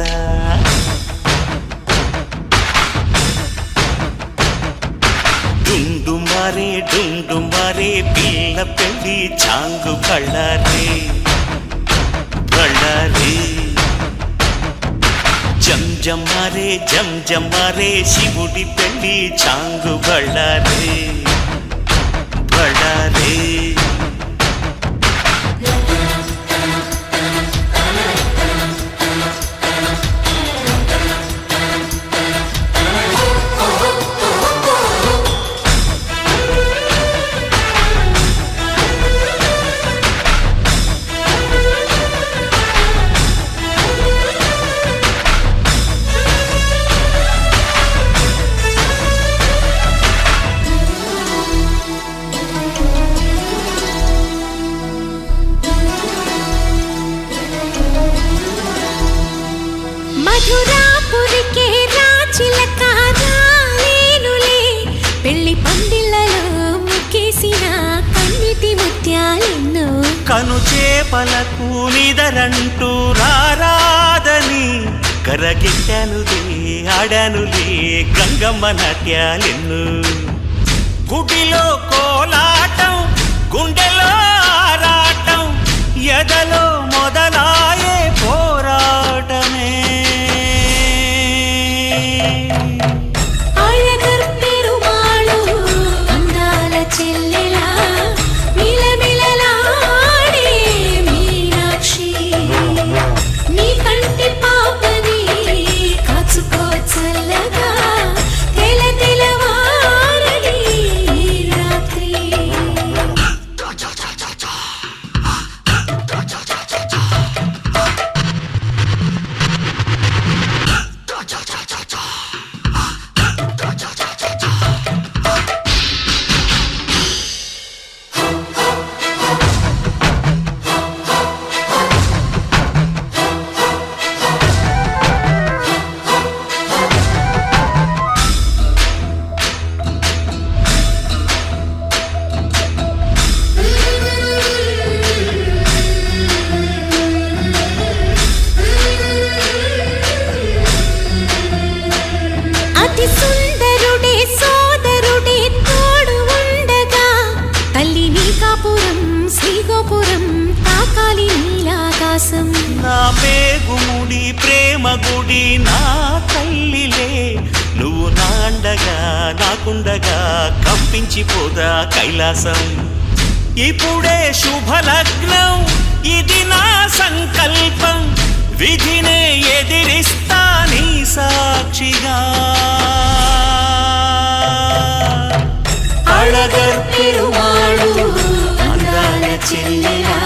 డుండు మారే పిల్ల పెళ్ళి చాంగు బళ్ళారే బళ్ళారే జంజమారే శివుడి పెళ్ళి చాంగు బళ్ళారే బళ్ళారే మధురాపురికే రాచిలక రాలేనులే పెళ్లి పందిళ్ళలో ముక్కేసిన కన్నిటి ముత్యాలెన్నో కను చేపలకు నిదరంటూ రారాదని కరగిట్టానులే ఆడానులే గంగమ్మ నాట్యాలెన్ను గుడిలో కోలాటం గుండెలో ఆరాటం ఎదలో మొదలాయే పోరాటమే అழகర్ పెరుమాళు అందాల చెల్లెలా మిలమిలలాడే మీనాక్షి నీ కంటి పాపని కాచుకో చల్లగా తెలవారని రాత్రి అతి సుందరుడే సోదరుడే తోడు ఉండగా తల్లి నీ కాపురం శ్రీగోపురం తాకాలి నీలాకాశం నా పేగుముడి ప్రేమ గుడి నా తల్లిలే నువ్వు నాండగా నాకుండగా కంపించిపోదా కైలాసం ఇప్పుడే శుభలగ్నం ఇది నా సంకల్పం విధినే ఎదిరిస్తా నీ సాక్షిగా అళగర్ పెరుమాళు అందాల చెల్లెలా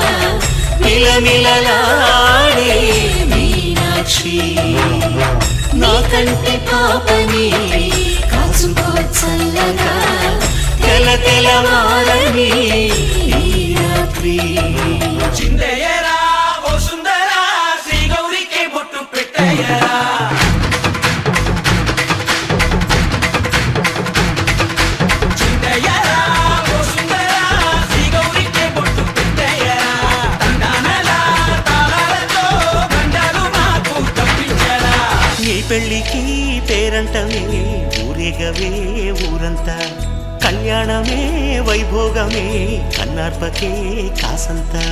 మిలమిలలాడే మీనాక్షి వచ్చి నా కంటి పాపని కాచుకో చల్లగా తెలవారని ఈ రాత్రి. చిందయ్యరా ఓ సుందరా శ్రీ గౌరికి బొట్టు పెట్టయ్యరా. చిందయ్యరా ఓ సుందరా శ్రీ గౌరికి బొట్టు పెట్టయ్యరా. తండానలా తాళాలతో గండాలు మాకు తప్పించరా. నీ పెళ్ళికి పేరంటమే ఊరేగవే ఊరంతా కళ్యాణమే వైభోగమే కన్నార్పకే కాసంతా.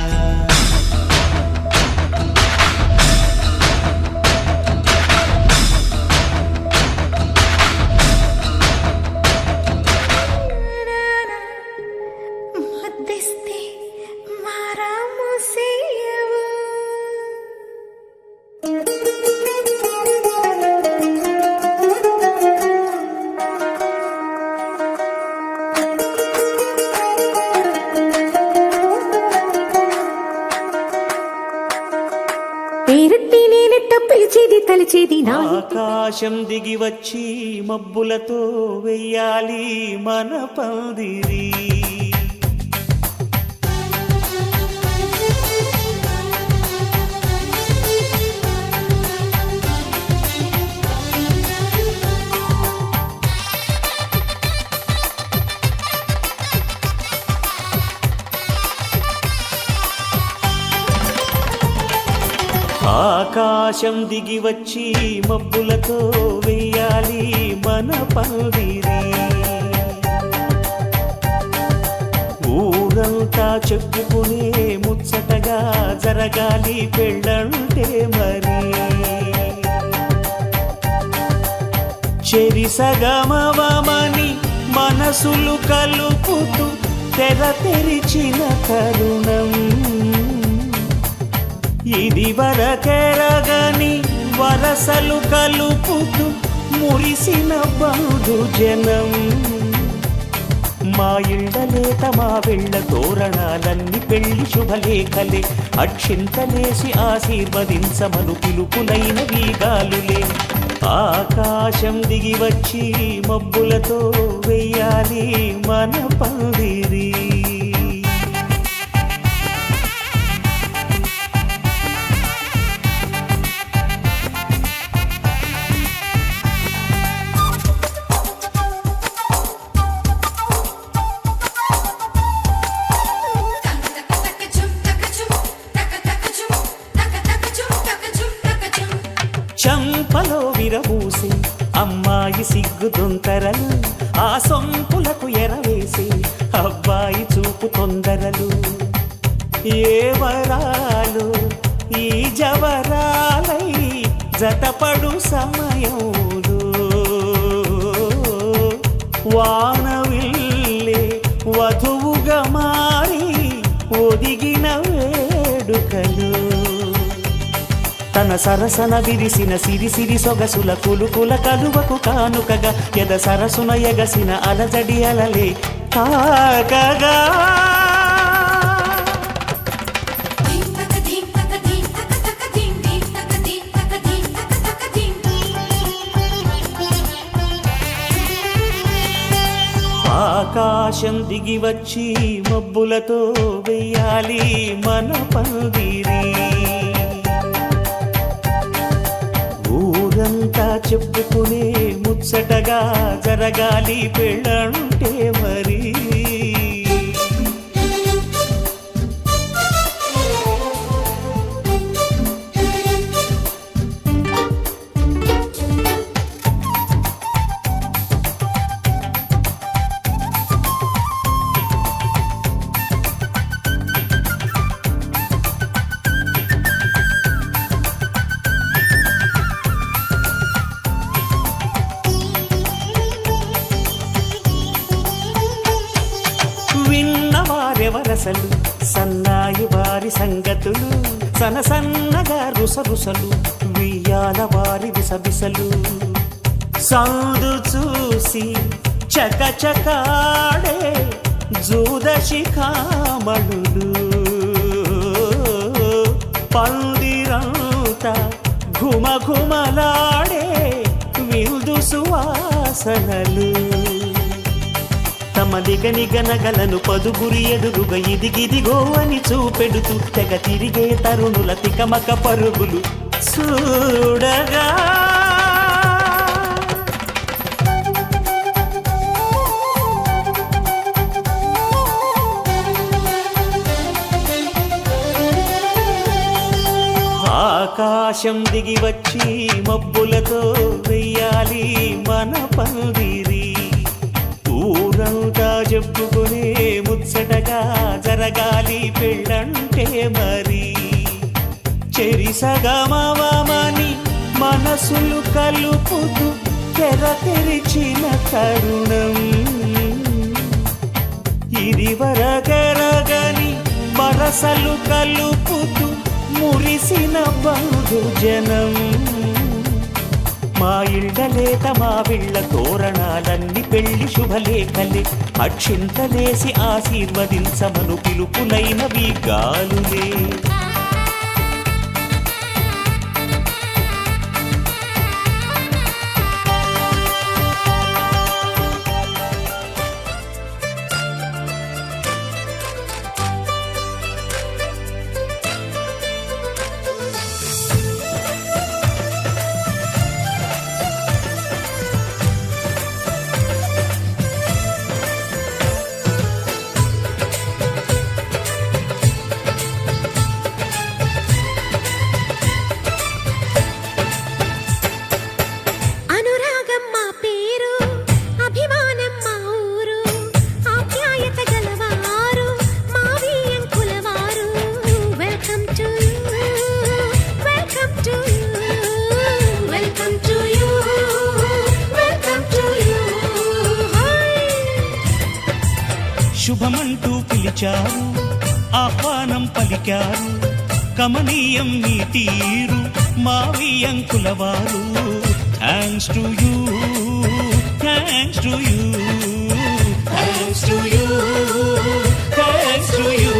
మధ్యస్థే మారామోసేయవు పేరట్టి నేనెట్ట పిలిచేది తలిచేది నా ఆకాశం దిగి వచ్చి మబ్బులతో వెయ్యాలి మన పందిరి. ఆకాశం దిగి వచ్చి మబ్బులతో వెయ్యాలి మన పందిరి. ఊరంతా చెప్పుకునే ముచ్చటగా జరగాలి పెళ్ళంటే మరి. చెరిసగమవమని మనసులు కలుపుతూ తెర తెరిచిన తరుణం ఇది వరకెరగని వరసలు కలుపుతూ మురిసిన బంధు జనం. మా ఇళ్ళలేత మా వెళ్ళ తోరణాలన్నీ పెళ్లి శుభలేఖలే అక్షింతలేసి ఆశీర్వదించమను పిలుపులైన వీగాలులే. ఆకాశం దిగి వచ్చి మబ్బులతో వెయ్యాలి మన పందిరి. చంపలో విరబూసి అమ్మాయి సిగ్గు దొంతరలు ఆ సొంపులకు ఎరవేసి అబ్బాయి చూపు తొందరలు. ఏ వరాలు ఈ జవరాలై జతపడు సమయంలో వానవిల్లే వధువుగా మారి ఒదిగిన వేడుకలు. తన సరసన విరిసిన సిరిసిరి సొగసుల కులుకుల కలువకు కానుకగా ఎద సరసున ఎగసిన అలజడి అలలే తాకగా. ఆకాశం దిగి వచ్చి మబ్బులతో వెయ్యాలి మన పందిరి. ఊరంతా చెప్పుకునే ముచ్చటగా జరగాలి పెళ్ళంటే మరి. విన్నవారెవరసలు సన్నాయి వారి సంగతులు సనసన్నగా రుసరుసలు వియ్యాల వారి విసవిసలు. సౌదు చూసి చకచకాడే జూదశిఖామణులు పందిరంతా ఘుమఘుమలాడే విందు సువాసనలు తమ నిగనిగనగలను పదుగురి ఎదురుగా ఇదిగిదిగో అని చూపెడుతూ తెగ తిరిగే తరుణుల తికమక పరుగులు చూడగా ఆకాశం దిగి వచ్చి మబ్బులతో వెయ్యాలి మన పందిరి ఊరంతా చెప్పుకునే ముచ్చటగా జరగాలి పెళ్ళంటే మరి చెరిసగమని మనసులు కలుపుతూ తెర తెరిచిన తరుణం ఇది వరగరగని వరసలు కలుపుతూ మురిసిన బంధుజనం మా ఇళ్ళలేత మా విళ్ళ తోరణాలన్నీ పెళ్లి శుభలేఖలే అక్షింతలేసి ఆశీర్వదించమను పిలుపులైనవి గాలులే శుభమంటూ పిలిచారు ఆహ్వానం పలికారు కమనీయం మీ తీరు మావి అంకులవారు thanks to you thanks to you thanks to you thanks to you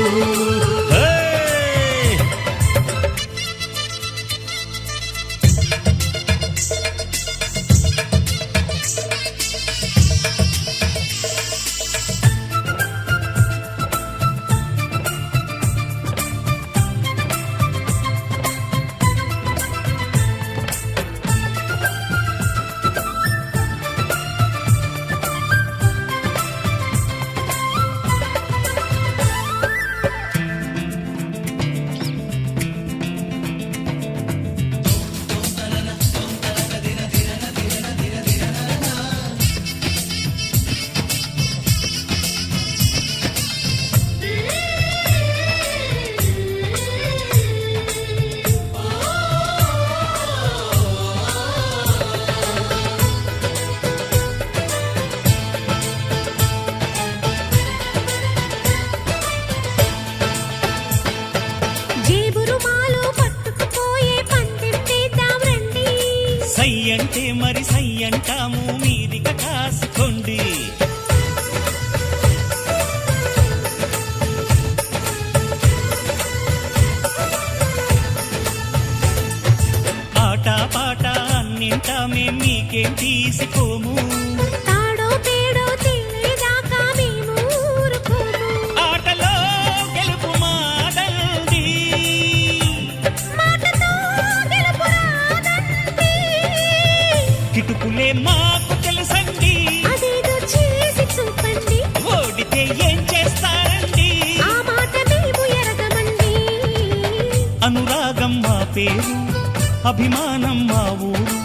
సై అంటే మరి సై అంటాము మీదిక కాసుకోండి ఆట పాట అన్నింటా మేం మీకేం తీసిపోము తాడో పేడో తెలియదాకా మేము ఊరుకోము ఆటలో గెలుపు మాదండి మాటతో గెలుపు రాదండి కిటుకులే మాకు తెలుసండి అదేదో చేసి చూపండి ఓడితే ఏం చేస్తారండి ఆ మాట మేము ఎరగమండి అనురాగం మా పేరు అభిమానం మా ఊరు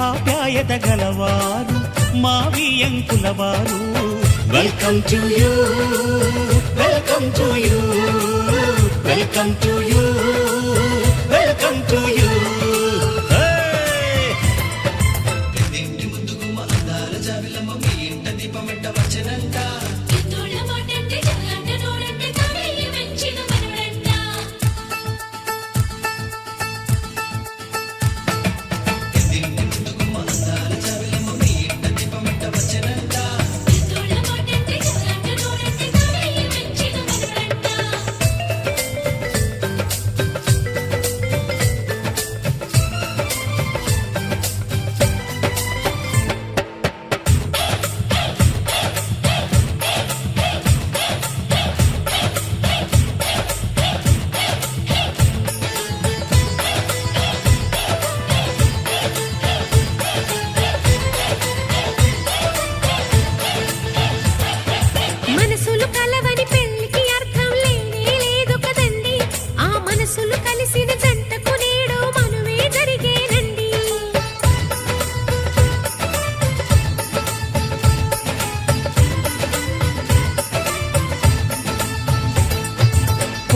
ఆప్యాయత గలవారు మావి అంకులవారు welcome to you welcome to you welcome to you welcome to you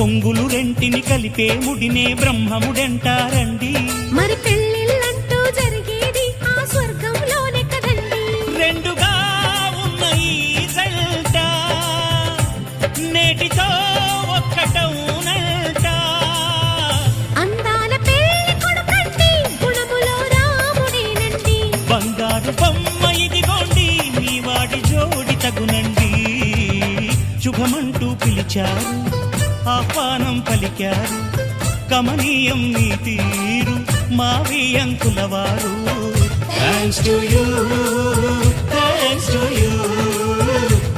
పొంగులు రెంటిని కలిపే ముడినే బ్రహ్మముడంటారండి. మరి పెళ్ళిళ్ళంటూ జరిగేది ఆ స్వర్గంలోనే కదండి. రెండుగా ఉన్న ఈ జంట నేటితో ఒక్కటవునంట. అందాల పెళ్లి కొడుకండి గుణములో రాముడేనండి. బంగారు బొమ్మ ఇదిగోండి మీ వాడి జోడి తగునండి. శుభమంటూ పిలిచారు ఆహ్వానం పలికారు కమనీయం నీ తీరు మావి అంకులవారు. Thanks to you, thanks to you,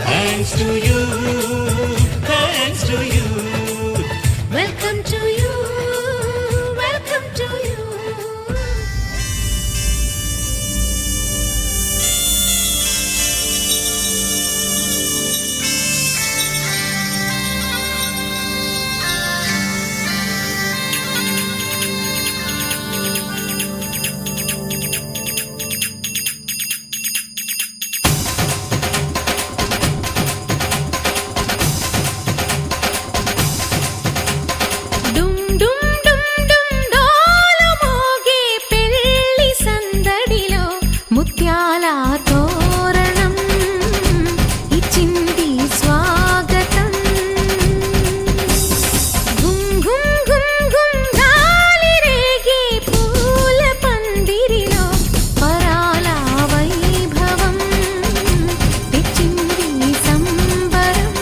thanks to you, thanks to you. Welcome to you, welcome to you. డుమ్ డుమ్ డుమ్ డుమ్ డోలు మోగే పెళ్లి సందడిలో ముత్యాల తోరణం ఇచ్చింది స్వాగతం. గుమ్ గుమ్ గుమ్ గుమ్ గాలి రేగే పూల పందిరిలో పరాల వైభవం తెచ్చింది సంబరం.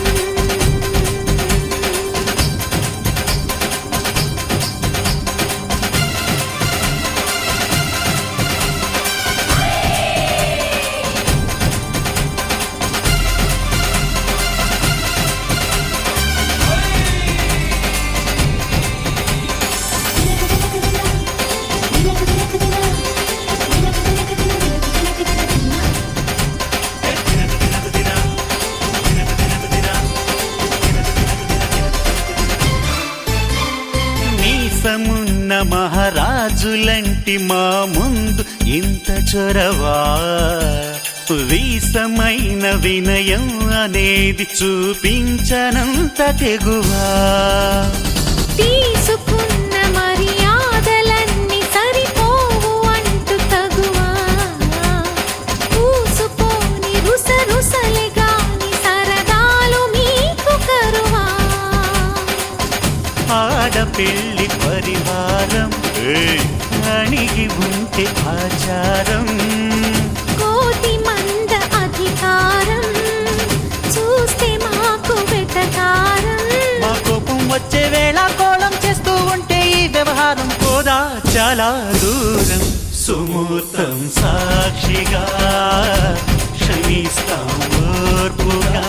మీసమున్న మహారాజులంటి మా ముందు ఇంత చొరవా. వీసమైన వినయం అనేది చూపించనంత తెగువా. తీసుకున్న మర్యాదలన్నీ సరిపోవు అంటూ తగువా. పూసుపోని రుసరుసలే గాని సరదాలు మీకు కరువా. ఆడపెళ్లి పరివారం అణిగి ఉంటే ఆచారం. కోటి మంద అధికారం చూస్తే మాకు వెటకారం. మా కోపం వచ్చే వేళ కోళం చేస్తూ ఉంటే ఈ వ్యవహారం పోదా చాలా దూరం. సుమూర్తం సాక్షిగా క్షమిస్తాం ఓర్పుగా.